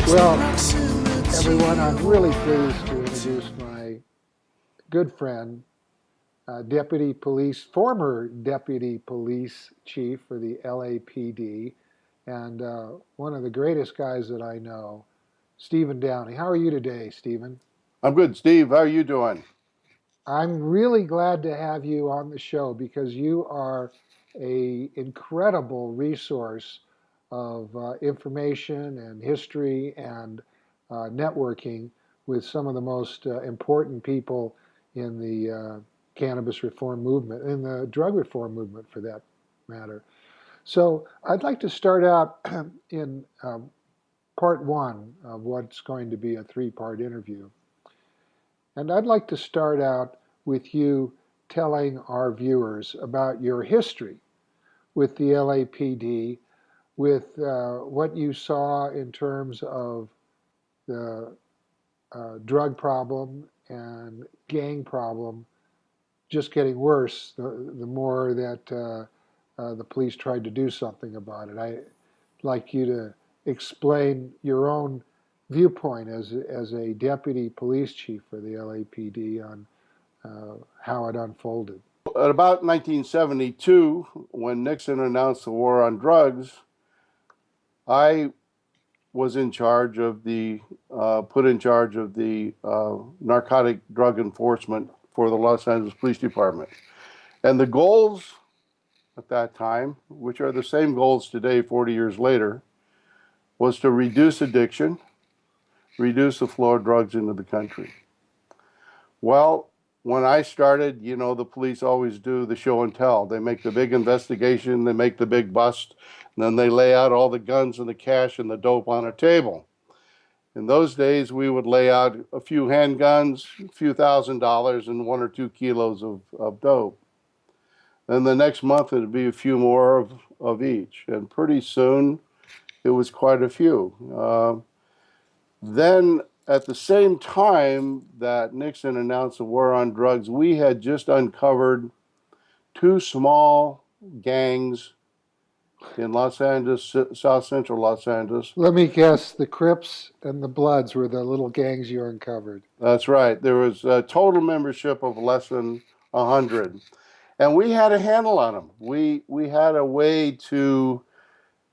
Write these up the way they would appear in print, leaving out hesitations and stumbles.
Well, everyone, I'm really pleased to introduce my good friend, former Deputy Police Chief for the LAPD, and one of the greatest guys that I know, Stephen Downey. How are you today, Stephen? I'm good, Steve. How are you doing? I'm really glad to have you on the show because you are a incredible resource of information and history and networking with some of the most important people in the cannabis reform movement, in the drug reform movement for that matter. So I'd like to start out in part one of what's going to be a three-part interview. And I'd like to start out with you telling our viewers about your history with the LAPD, with what you saw in terms of the drug problem and gang problem just getting worse the more that the police tried to do something about it. I'd like you to explain your own viewpoint as a deputy police chief for the LAPD on how it unfolded. At about 1972, when Nixon announced the war on drugs, I was in charge of put in charge of the narcotic drug enforcement for the Los Angeles Police Department. And the goals at that time, which are the same goals today, 40 years later, was to reduce addiction, reduce the flow of drugs into the country. Well, when I started, the police always do the show and tell. They make the big investigation, they make the big bust, and then they lay out all the guns and the cash and the dope on a table. In those days, we would lay out a few handguns, a few $1,000s, and 1 or 2 kilos of dope. Then the next month, it'd be a few more of each. And pretty soon, it was quite a few. Then at the same time that Nixon announced the war on drugs, we had just uncovered two small gangs in Los Angeles, South Central Los Angeles. Let me guess, the Crips and the Bloods were the little gangs you uncovered. That's right. There was a total membership of less than 100. And we had a handle on them. We had a way to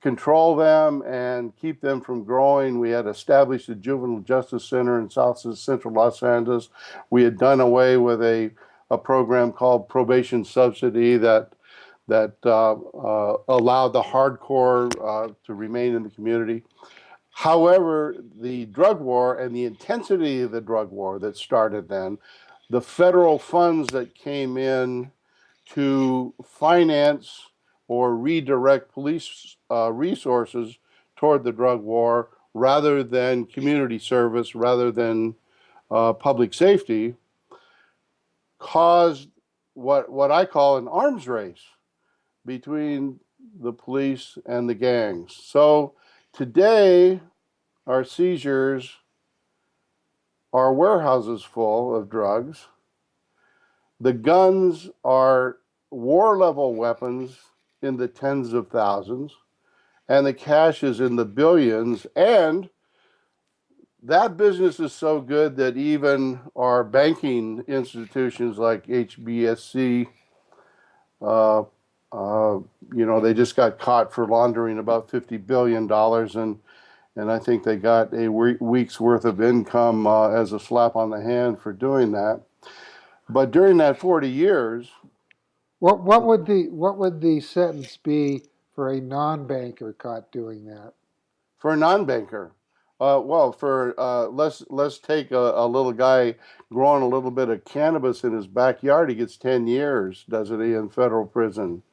control them and keep them from growing. We had established a juvenile justice center in South Central Los Angeles. We had done away with a program called probation subsidy that allowed the hardcore to remain in the community. However, the drug war and the intensity of the drug war that started then, the federal funds that came in to finance or redirect police resources toward the drug war rather than community service, rather than public safety, caused what I call an arms race between the police and the gangs. So today, our seizures are warehouses full of drugs. The guns are war level weapons in the tens of thousands, and the cash is in the billions. And that business is so good that even our banking institutions like HBSC, they just got caught for laundering about $50 billion, and I think they got a week's worth of income as a slap on the hand for doing that. But during that 40 years, What would the sentence be for a non-banker caught doing that? for a non-banker, let's take a little guy growing a little bit of cannabis in his backyard. He gets 10 years, doesn't he, in federal prison?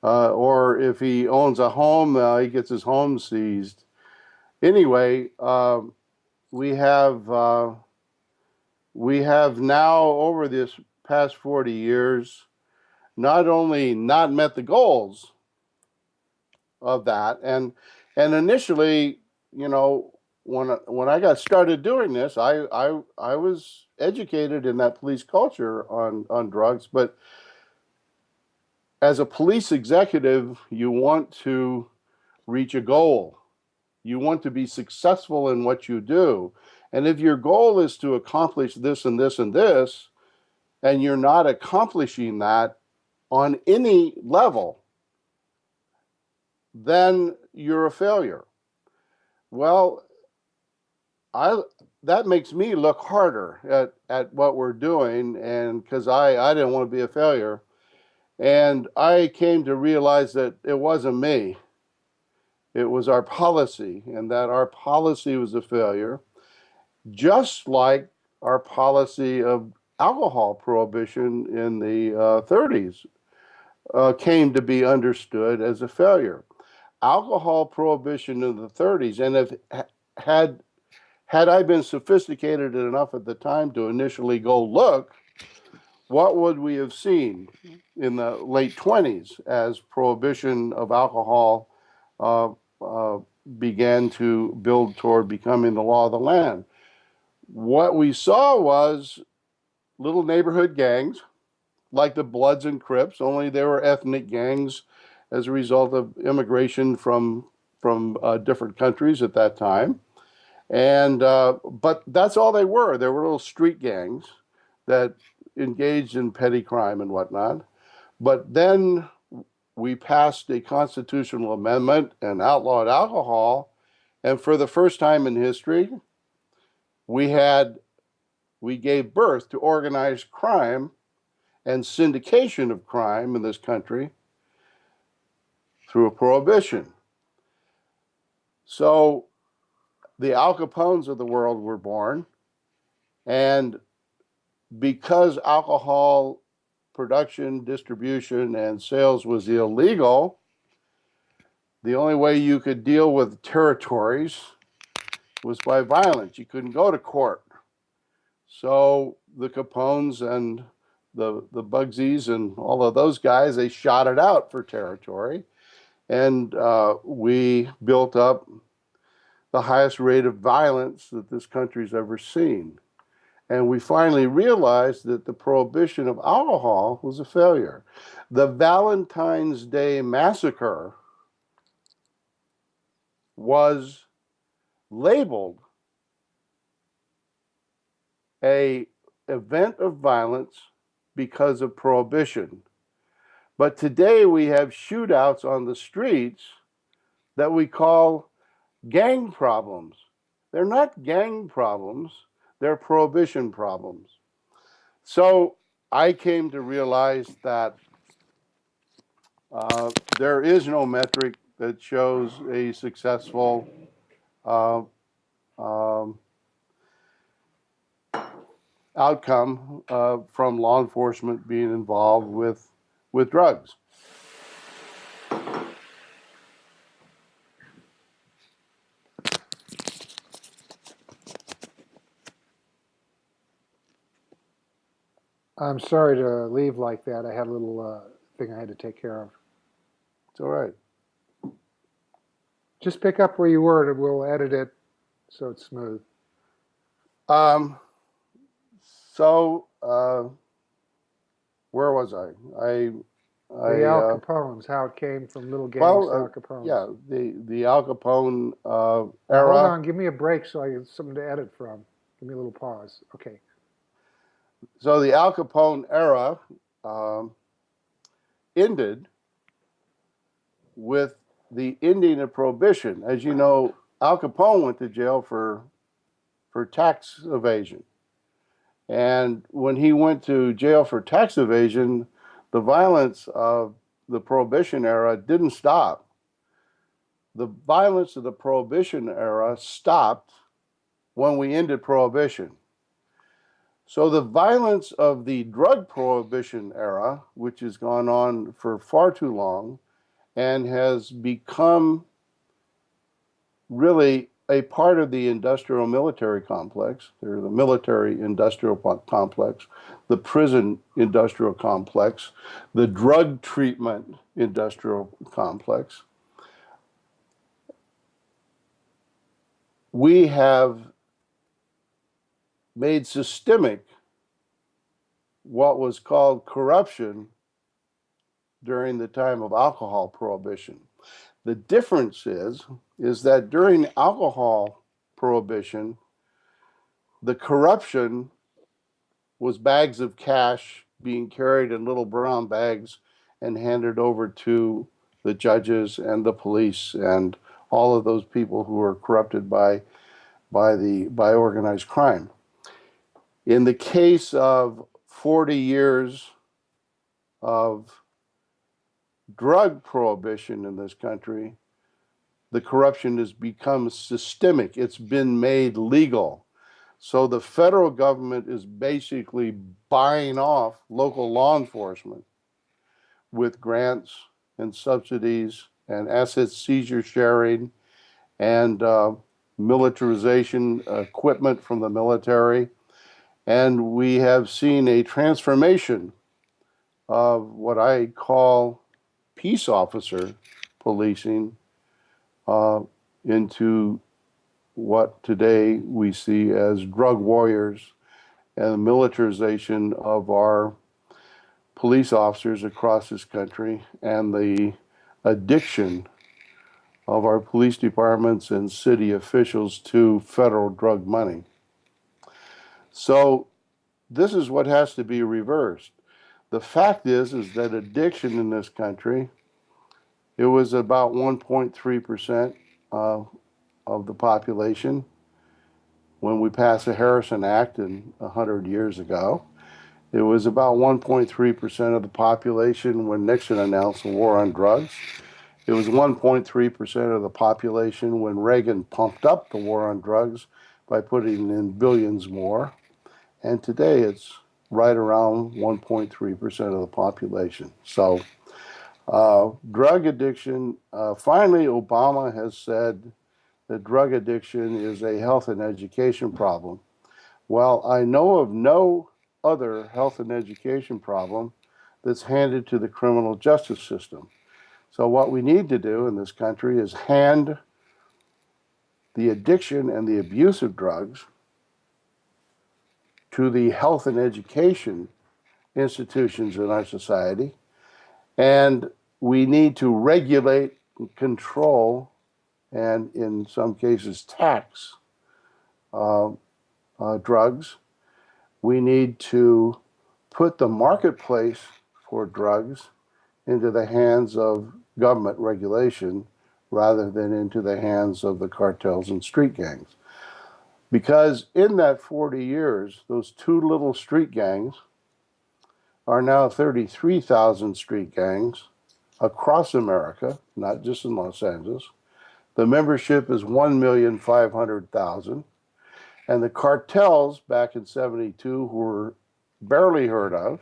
Or if he owns a home, he gets his home seized. Anyway, we have now over this past 40 years not only not met the goals of that, and initially, when I got started doing this, I was educated in that police culture on drugs, but as a police executive, you want to reach a goal. You want to be successful in what you do. And if your goal is to accomplish this and this and this, and you're not accomplishing that on any level, then you're a failure. Well, I that makes me look harder at what we're doing, and because I didn't want to be a failure. And I came to realize that it wasn't me, it was our policy, and that our policy was a failure, just like our policy of alcohol prohibition in the 30s came to be understood as a failure. Alcohol prohibition in the 30s, and if had had I been sophisticated enough at the time to initially go look, what would we have seen in the late 20s as prohibition of alcohol uh, uh, began to build toward becoming the law of the land? What we saw was little neighborhood gangs like the Bloods and Crips, only they were ethnic gangs as a result of immigration from different countries at that time. And but that's all they were. They were little street gangs that engaged in petty crime and whatnot. But then we passed a constitutional amendment and outlawed alcohol, and for the first time in history, we had we gave birth to organized crime and syndication of crime in this country through a prohibition. So the Al Capones of the world were born, and because alcohol production, distribution, and sales was illegal, the only way you could deal with territories was by violence. You couldn't go to court. So the Capones and the Bugsies and all of those guys, they shot it out for territory. And we built up the highest rate of violence that this country's ever seen. And we finally realized that the prohibition of alcohol was a failure. The Valentine's Day Massacre was labeled a event of violence because of prohibition. But today we have shootouts on the streets that we call gang problems. They're not gang problems, they're prohibition problems. So I came to realize that there is no metric that shows a successful uh, um, outcome from law enforcement being involved with drugs. I'm sorry to leave like that. I had a little thing I had to take care of. It's all right. Just pick up where you were and we'll edit it so it's smooth. Um, so where was I? The I Al Capones, how it came from little gangs well, to Al Capones. yeah, the Al Capone Now hold era. on, give me a break so I have something to edit from. Give me a little pause. Okay. So the Al Capone era um, ended with the ending of prohibition. As you know, Al Capone went to jail for tax evasion. And when he went to jail for tax evasion, the violence of the Prohibition era didn't stop. The violence of the Prohibition era stopped when we ended Prohibition. So the violence of the drug Prohibition era, which has gone on for far too long and has become really a part of the industrial military complex. There's the military industrial complex, the prison industrial complex, the drug treatment industrial complex. We have made systemic what was called corruption during the time of alcohol prohibition. The difference is that during alcohol prohibition, the corruption was bags of cash being carried in little brown bags and handed over to the judges and the police and all of those people who were corrupted by organized crime. In the case of 40 years of drug prohibition in this country, the corruption has become systemic. It's been made legal. So the federal government is basically buying off local law enforcement with grants and subsidies and asset seizure sharing and militarization equipment from the military. And we have seen a transformation of what I call peace officer policing into what today we see as drug warriors and the militarization of our police officers across this country and the addiction of our police departments and city officials to federal drug money. So this is what has to be reversed. The fact is that addiction in this country, it was about 1.3% of the population when we passed the Harrison Act 100 years ago. It was about 1.3% of the population when Nixon announced the war on drugs. It was 1.3% of the population when Reagan pumped up the war on drugs by putting in billions more. And today it's right around 1.3% of the population. So drug addiction, finally Obama has said that drug addiction is a health and education problem. Well, I know of no other health and education problem that's handed to the criminal justice system. So what we need to do in this country is hand the addiction and the abuse of drugs to the health and education institutions in our society, and we need to regulate, control, and in some cases tax drugs. We need to put the marketplace for drugs into the hands of government regulation rather than into the hands of the cartels and street gangs. Because in that 40 years, those two little street gangs are now 33,000 street gangs across America, not just in Los Angeles. The membership is 1,500,000. And the cartels back in 72 who were barely heard of,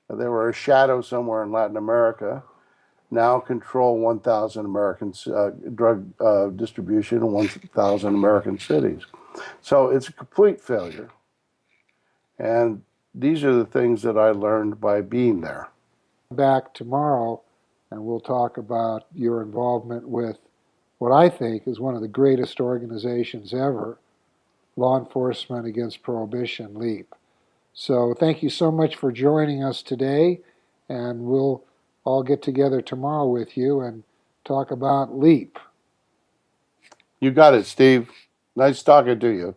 they were a shadow somewhere in Latin America, now control 1,000 American drug distribution in 1,000 American cities. So it's a complete failure. And these are the things that I learned by being there. Back tomorrow, and we'll talk about your involvement with what I think is one of the greatest organizations ever, Law Enforcement Against Prohibition, LEAP. So thank you so much for joining us today, and we'll all get together tomorrow with you and talk about LEAP. You got it, Steve. Nice talking to you.